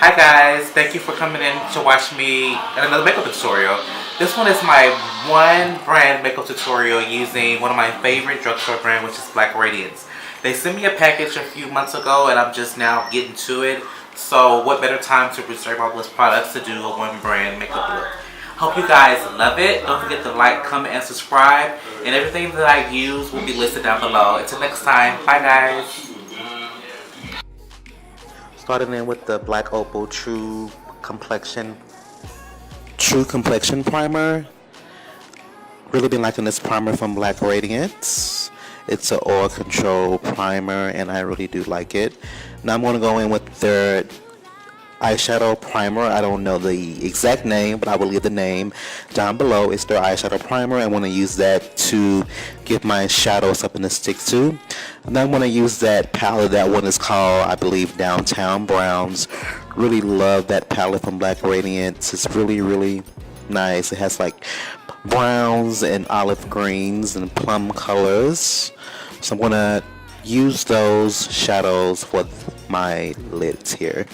Hi guys, thank you for coming in to watch me in another makeup tutorial. This one is my one brand makeup tutorial using one of my favorite drugstore brand, which is Black Radiance. They sent me a package a few months ago and I'm just now getting to it. So what better time to reserve all those products to do a one brand makeup look. Hope you guys love it. Don't forget to like, comment, and subscribe. And everything that I use will be listed down below. Until next time, bye guys. Starting in with the Black Opal True Complexion Primer. Really been liking this primer from Black Radiance. It's an oil control primer and I really do like it. Now I'm going to go in with their eyeshadow primer. I don't know the exact name, but I will leave the name down below. It's their eyeshadow primer. I want to use that to give my shadow something to stick to. And then I'm going to use that palette. That one is called, I believe, Downtown Browns. Really love that palette from Black Radiance. It's really nice. It has like browns and olive greens and plum colors. So I'm going to use those shadows for my lids here.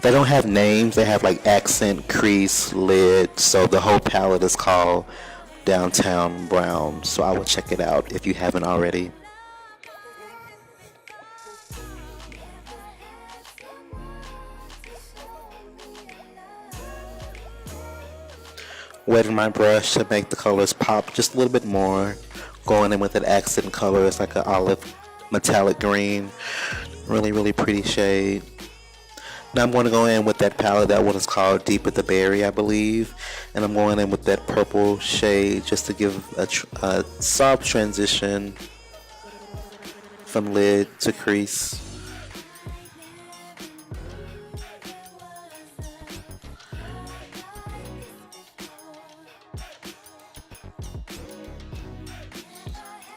They don't have names, they have like accent, crease, lid, so the whole palette is called Downtown Brown. So I will check it out if you haven't already. Wetting my brush to make the colors pop just a little bit more. Going in with an accent color, it's like an olive metallic green. Really pretty shade. Now I'm going to go in with that palette. That one is called Deep with the Berry, I believe. And I'm going in with that purple shade just to give a soft transition from lid to crease.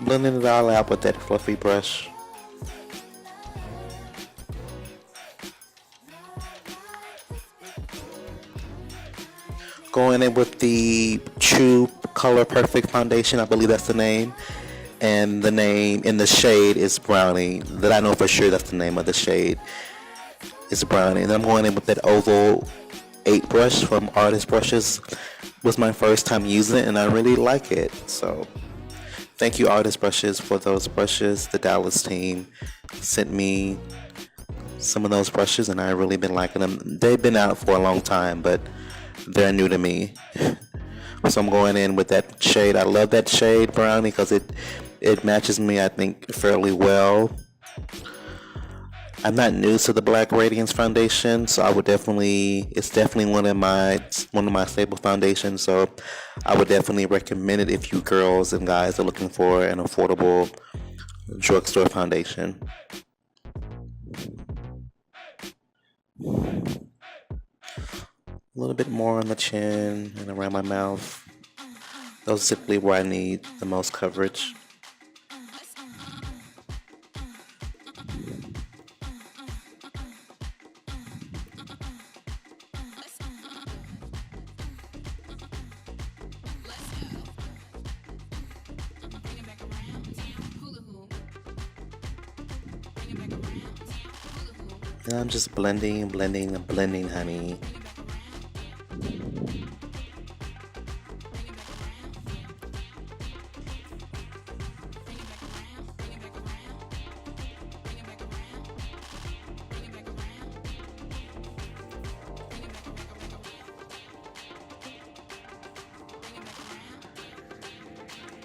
Blending it all out with that fluffy brush. Going in with the True Color Perfect Foundation, I believe that's the name. And the name in the shade is Brownie. That I know for sure that's the name of the shade. It's Brownie. And I'm going in with that Oval 8 brush from Artist Brushes. It was my first time using it and I really like it. So thank you Artist Brushes for those brushes. The Dallas team sent me some of those brushes and I really been liking them. They've been out for a long time, but they're new to me. So I'm going in with that shade. I love that shade, Brownie, because it matches me, I think, fairly well. I'm not new to the Black Radiance foundation, so I would it's definitely one of my staple foundations, so I would definitely recommend it if you girls and guys are looking for an affordable drugstore foundation. A little bit more on the chin and around my mouth. Those are typically where I need the most coverage. And I'm just blending, honey.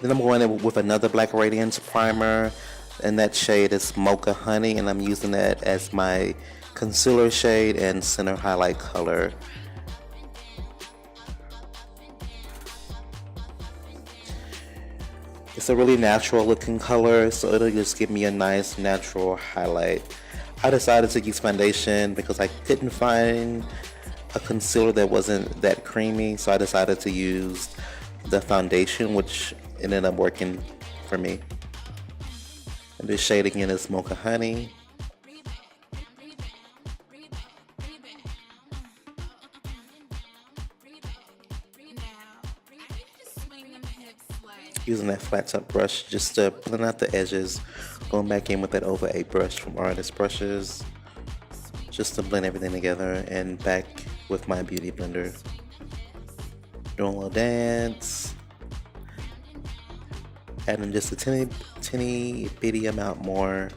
Then I'm going in with another Black Radiance primer, and that shade is Mocha Honey, and I'm using that as my concealer shade and center highlight color. It's a really natural looking color, so it'll just give me a nice natural highlight. I decided to use foundation because I couldn't find a concealer that wasn't that creamy, so I decided to use the foundation, which ended up working for me. And this shade again is Mocha Honey. Using that flat top brush just to blend out the edges. Going back in with that over 8 brush from Artist Brushes. just to blend everything together, and back with my beauty blender. Doing a little dance, adding just a teeny bitty amount more.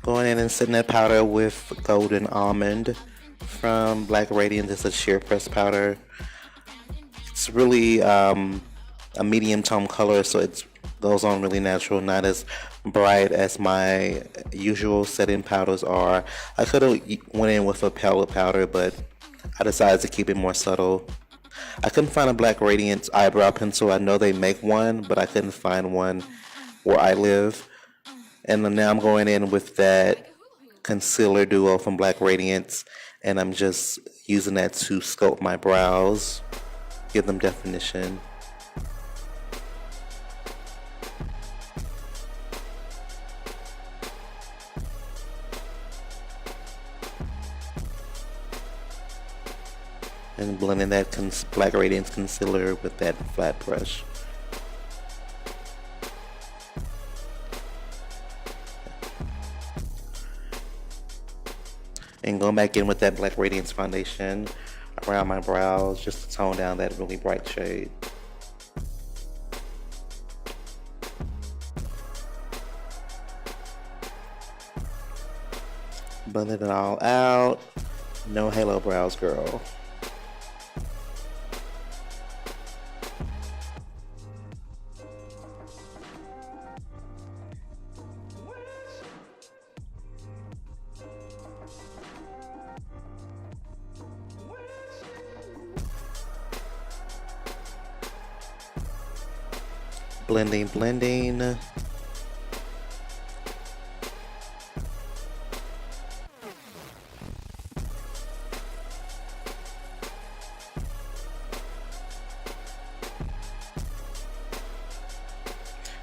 Going in and setting that powder with Golden Almond from Black Radiance. It's a sheer press powder. It's really a medium tone color, so it goes on really natural, not as bright as my usual setting powders are. I could have went in with a palette powder, but I decided to keep it more subtle. I couldn't find a Black Radiance eyebrow pencil. I know they make one, but I couldn't find one where I live. And now I'm going in with that concealer duo from Black Radiance, and I'm just using that to sculpt my brows, give them definition. And blending that Black Radiance concealer with that flat brush. And going back in with that Black Radiance foundation around my brows just to tone down that really bright shade. Blending it all out. No halo brows, girl. Blending.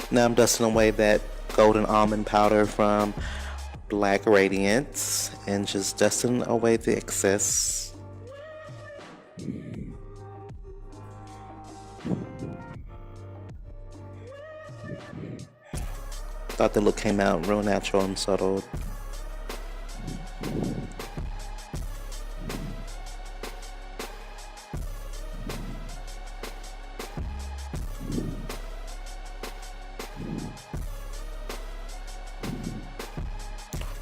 Now I'm dusting away that Golden Almond powder from Black Radiance and just dusting away the excess. Thought the look came out real natural and subtle.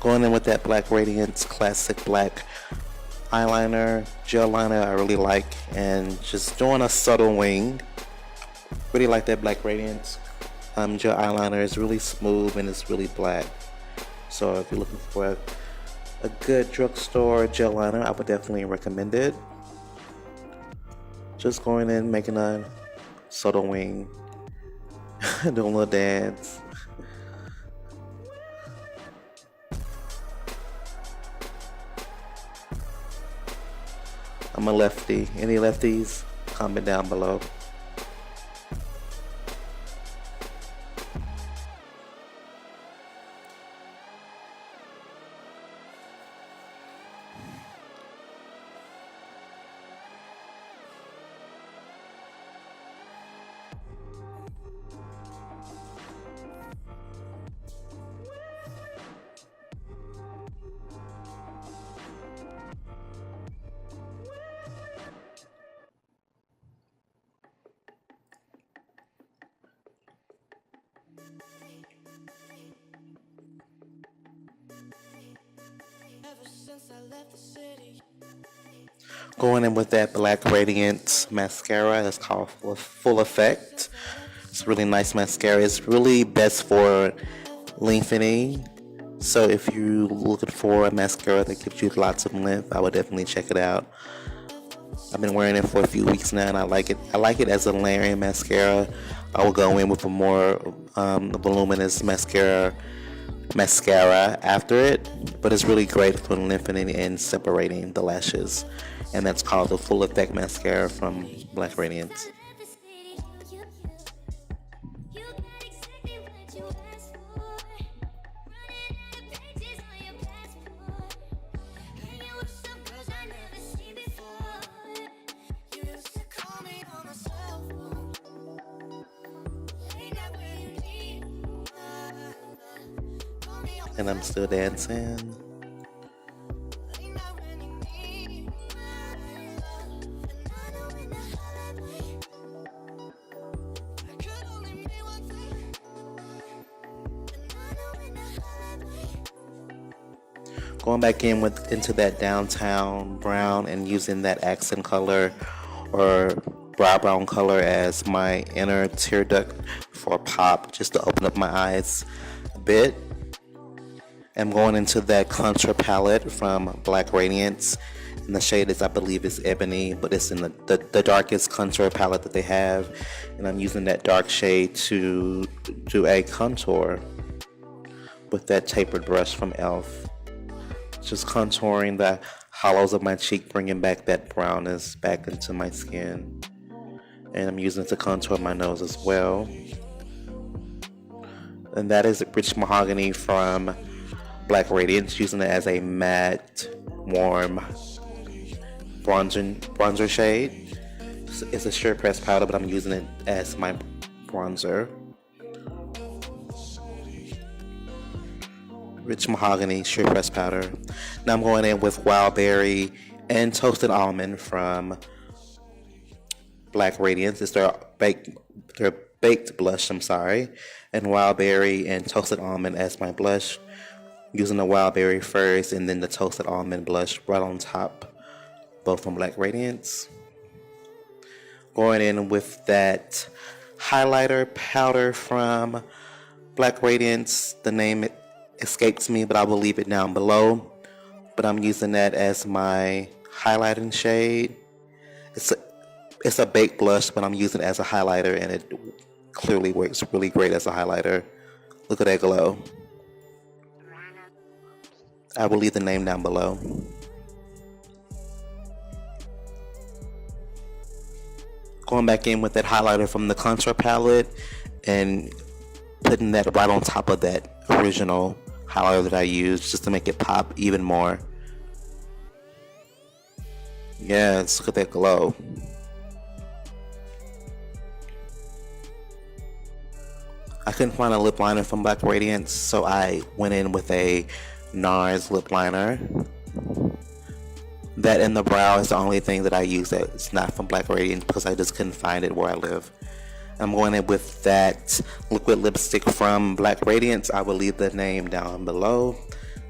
Going in with that Black Radiance classic black eyeliner, gel liner I really like, and just doing a subtle wing. Really like that Black Radiance gel eyeliner. Is really smooth and it's really black. So if you're looking for a good drugstore gel liner, I would definitely recommend it. Just going in, making a subtle wing, doing a little dance. I'm a lefty. Any lefties? Comment down below. Going in with that Black Radiance mascara. It's called Full Effect. It's a really nice mascara. It's really best for lengthening. So if you're looking for a mascara that gives you lots of length, I would definitely check it out. I've been wearing it for a few weeks now and I like it. I like it as a layering mascara. I will go in with a more voluminous mascara after it, but it's really great for lengthening and separating the lashes, and that's called the Full Effect mascara from Black Radiance. And I'm still dancing. Going back into that downtown brown and using that accent color or brown color as my inner tear duct for pop, just to open up my eyes a bit. I'm going into that contour palette from Black Radiance, and the shade is, I believe, is Ebony, but it's in the darkest contour palette that they have, and I'm using that dark shade to do a contour with that tapered brush from e.l.f. Just contouring the hollows of my cheek, bringing back that brownness back into my skin. And I'm using it to contour my nose as well. And that is Rich Mahogany from Black Radiance, using it as a matte, warm bronzer shade. It's a sheer press powder, but I'm using it as my bronzer. Rich Mahogany sheer press powder. Now I'm going in with Wild Berry and Toasted Almond from Black Radiance. It's their baked blush, and Wild Berry and Toasted Almond as my blush. Using the Wild Berry first and then the Toasted Almond blush right on top, both from Black Radiance. Going in with that highlighter powder from Black Radiance. The name escapes me, but I will leave it down below. But I'm using that as my highlighting shade. It's a baked blush, but I'm using it as a highlighter, and it clearly works really great as a highlighter. Look at that glow. I will leave the name down below. Going back in with that highlighter from the contour palette and putting that right on top of that original highlighter that I used, just to make it pop even more. Yes, look at that glow. I couldn't find a lip liner from Black Radiance, so I went in with a NARS lip liner. That and the brow is the only thing that I use that's not from Black Radiance, because I just couldn't find it where I live. I'm going in with that liquid lipstick from Black Radiance. I will leave the name down below.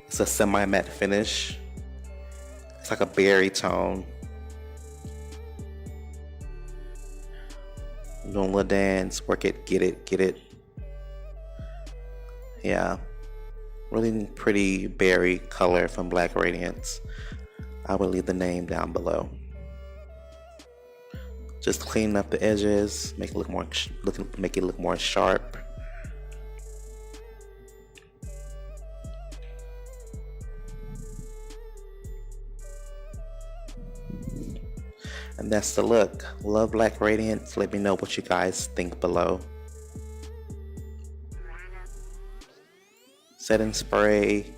It's a semi-matte finish. It's like a berry tone. Doing a little dance, work it, get it. Yeah. Really pretty berry color from Black Radiance. I will leave the name down below. Just clean up the edges, make it look more sharp. And that's the look. Love Black Radiance. Let me know what you guys think below. Setting spray.